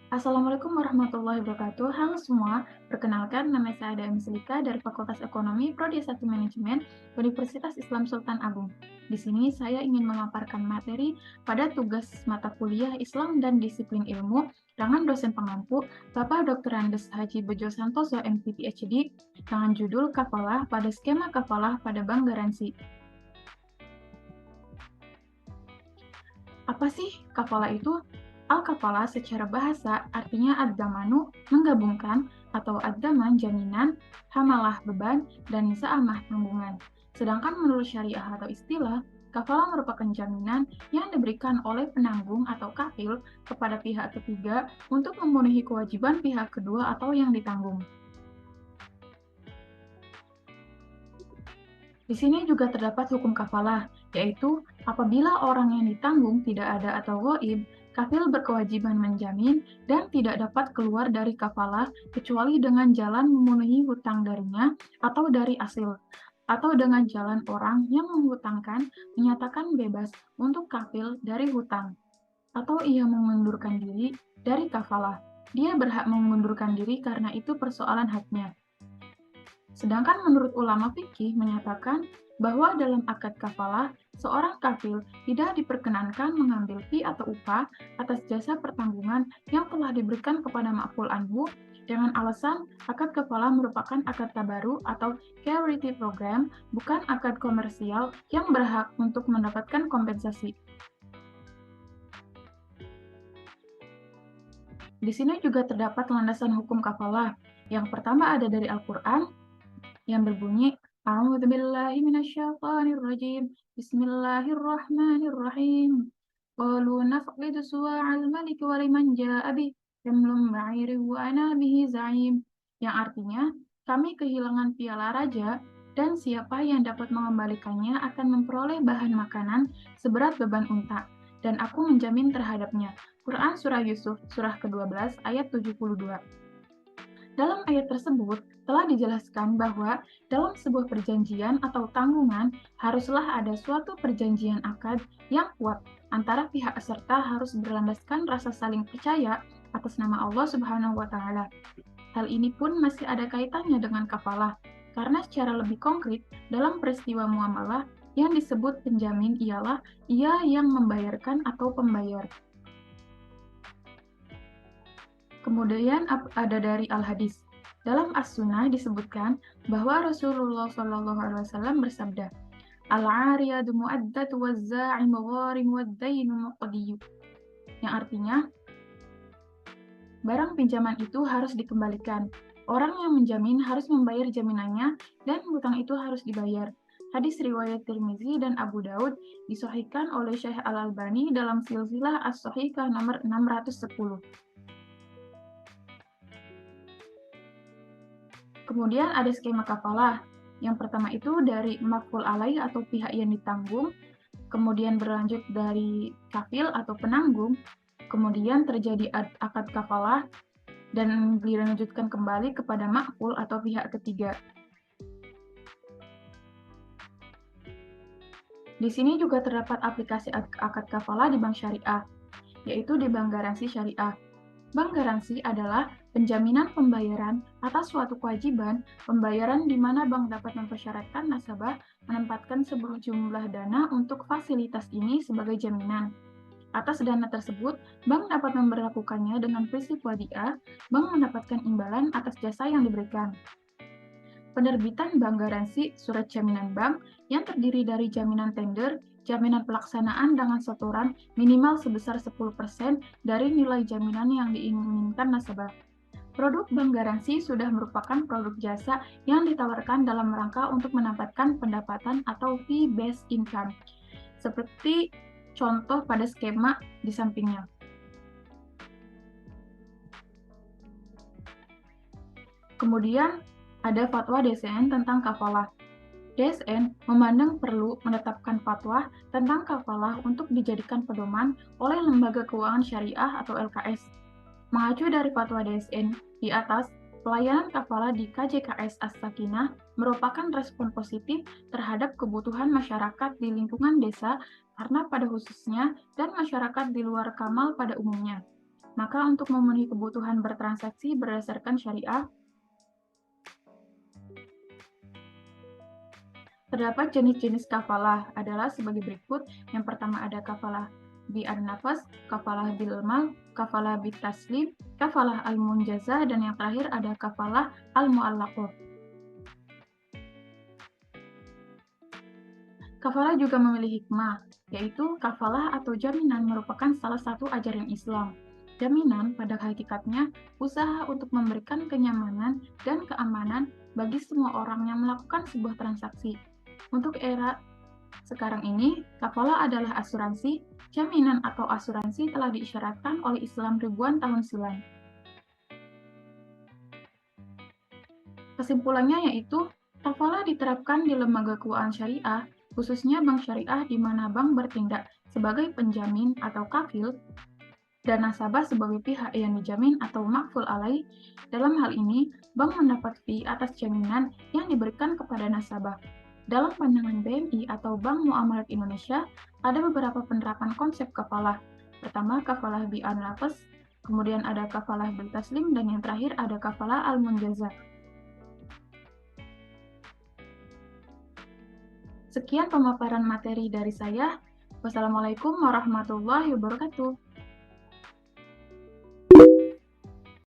Assalamualaikum warahmatullahi wabarakatuh. Halo semua, perkenalkan nama saya Ada Selika dari Fakultas Ekonomi Prodi 1 Manajemen Universitas Islam Sultan Agung. Di sini saya ingin memaparkan materi pada tugas mata kuliah Islam dan Disiplin Ilmu dengan dosen pengampu Bapak Dr. Andes Haji Bejo Santoso MT PhD dengan judul Kafalah pada skema kafalah pada bank garansi. Apa sih kafalah itu? Al-kafalah secara bahasa artinya ad-damanu menggabungkan atau ad-daman jaminan, hamalah beban, dan sa'amah tanggungan. Sedangkan menurut syariah atau istilah, kafalah merupakan jaminan yang diberikan oleh penanggung atau kafil kepada pihak ketiga untuk memenuhi kewajiban pihak kedua atau yang ditanggung. Di sini juga terdapat hukum kafalah, yaitu apabila orang yang ditanggung tidak ada atau ghaib, kafil berkewajiban menjamin dan tidak dapat keluar dari kafalah kecuali dengan jalan memenuhi hutang darinya atau dari asil, atau dengan jalan orang yang menghutangkan menyatakan bebas untuk kafil dari hutang, atau ia mengundurkan diri dari kafalah. Dia berhak mengundurkan diri karena itu persoalan haknya. Sedangkan menurut ulama fikih menyatakan bahwa dalam akad kafalah, seorang kafil tidak diperkenankan mengambil fee atau upah atas jasa pertanggungan yang telah diberikan kepada ma'ful anhu dengan alasan akad kafalah merupakan akad tabaru atau charity program, bukan akad komersial yang berhak untuk mendapatkan kompensasi. Di sini juga terdapat landasan hukum kafalah. Yang pertama ada dari Al-Quran, yang berbunyi A'udzubillahi minasyaitonirrajim. Bismillahirrahmanirrahim. Qalu nafqidu suwa'al maliki wa liman ja'a bih himlum ba'iri wa ana bihi za'im. Yang artinya, kami kehilangan piala raja dan siapa yang dapat mengembalikannya akan memperoleh bahan makanan seberat beban unta dan aku menjamin terhadapnya. Quran Surah Yusuf, Surah ke-12 ayat 72. Dalam ayat tersebut telah dijelaskan bahwa dalam sebuah perjanjian atau tanggungan haruslah ada suatu perjanjian akad yang kuat antara pihak serta harus berlandaskan rasa saling percaya atas nama Allah Subhanahu wa taala. Hal ini pun masih ada kaitannya dengan kafalah karena secara lebih konkret dalam peristiwa muamalah yang disebut penjamin ialah ia yang membayarkan atau pembayar. Kemudian ada dari Al-Hadis. Dalam As-Sunnah disebutkan bahwa Rasulullah SAW bersabda, Al-'ariyadu mu'addatu waz-za'imu gharim wad-dainu muqdiyu. Yang artinya, barang pinjaman itu harus dikembalikan. Orang yang menjamin harus membayar jaminannya dan hutang itu harus dibayar. Hadis riwayat Tirmizi dan Abu Daud disahihkan oleh Syekh Al-Albani dalam silsilah As-Sahihah nomor 610. Kemudian ada skema kafalah. Yang pertama itu dari maf'ul alaih atau pihak yang ditanggung, kemudian berlanjut dari kafil atau penanggung, kemudian terjadi akad kafalah, dan dilanjutkan kembali kepada maf'ul atau pihak ketiga. Di sini juga terdapat aplikasi akad kafalah di bank syariah, yaitu di bank garansi syariah. Bank garansi adalah penjaminan pembayaran atas suatu kewajiban pembayaran di mana bank dapat mempersyaratkan nasabah menempatkan sebuah jumlah dana untuk fasilitas ini sebagai jaminan. Atas dana tersebut, bank dapat memperlakukannya dengan prinsip wadiah, bank mendapatkan imbalan atas jasa yang diberikan. Penerbitan bank garansi surat jaminan bank yang terdiri dari jaminan tender, jaminan pelaksanaan dengan setoran minimal sebesar 10% dari nilai jaminan yang diinginkan nasabah. Produk bank garansi sudah merupakan produk jasa yang ditawarkan dalam rangka untuk mendapatkan pendapatan atau fee-based income, seperti contoh pada skema di sampingnya. Kemudian ada fatwa DSN tentang kafalah. DSN memandang perlu menetapkan fatwa tentang kafalah untuk dijadikan pedoman oleh Lembaga Keuangan Syariah atau LKS. Mengacu dari fatwa DSN di atas, pelayanan kafalah di KJKS As-Sakinah merupakan respon positif terhadap kebutuhan masyarakat di lingkungan desa karena pada khususnya dan masyarakat di luar Kamal pada umumnya. Maka untuk memenuhi kebutuhan bertransaksi berdasarkan syariah, terdapat jenis-jenis kafalah adalah sebagai berikut. Yang pertama ada kafalah bi an-nafas, kafalah bil mal, kafalah bit taslim, kafalah al-munjaza, dan yang terakhir ada kafalah al-mu'allaqah. Kafalah juga memiliki hikmah, yaitu kafalah atau jaminan merupakan salah satu ajaran Islam. Jaminan pada hakikatnya usaha untuk memberikan kenyamanan dan keamanan bagi semua orang yang melakukan sebuah transaksi. Untuk era sekarang ini, kafalah adalah asuransi. Jaminan atau asuransi telah diisyaratkan oleh Islam ribuan tahun silam. Kesimpulannya yaitu, kafalah diterapkan di lembaga keuangan syariah, khususnya bank syariah di mana bank bertindak sebagai penjamin atau kafil, dan nasabah sebagai pihak yang dijamin atau makful alaih. Dalam hal ini, bank mendapat fee atas jaminan yang diberikan kepada nasabah. Dalam pandangan BMI atau Bank Muamalat Indonesia, ada beberapa penerapan konsep kafalah. Pertama, kafalah bi an-nafas, kemudian ada kafalah bil taslim, dan yang terakhir ada kafalah al-munjaza. Sekian pemaparan materi dari saya. Wassalamualaikum warahmatullahi wabarakatuh.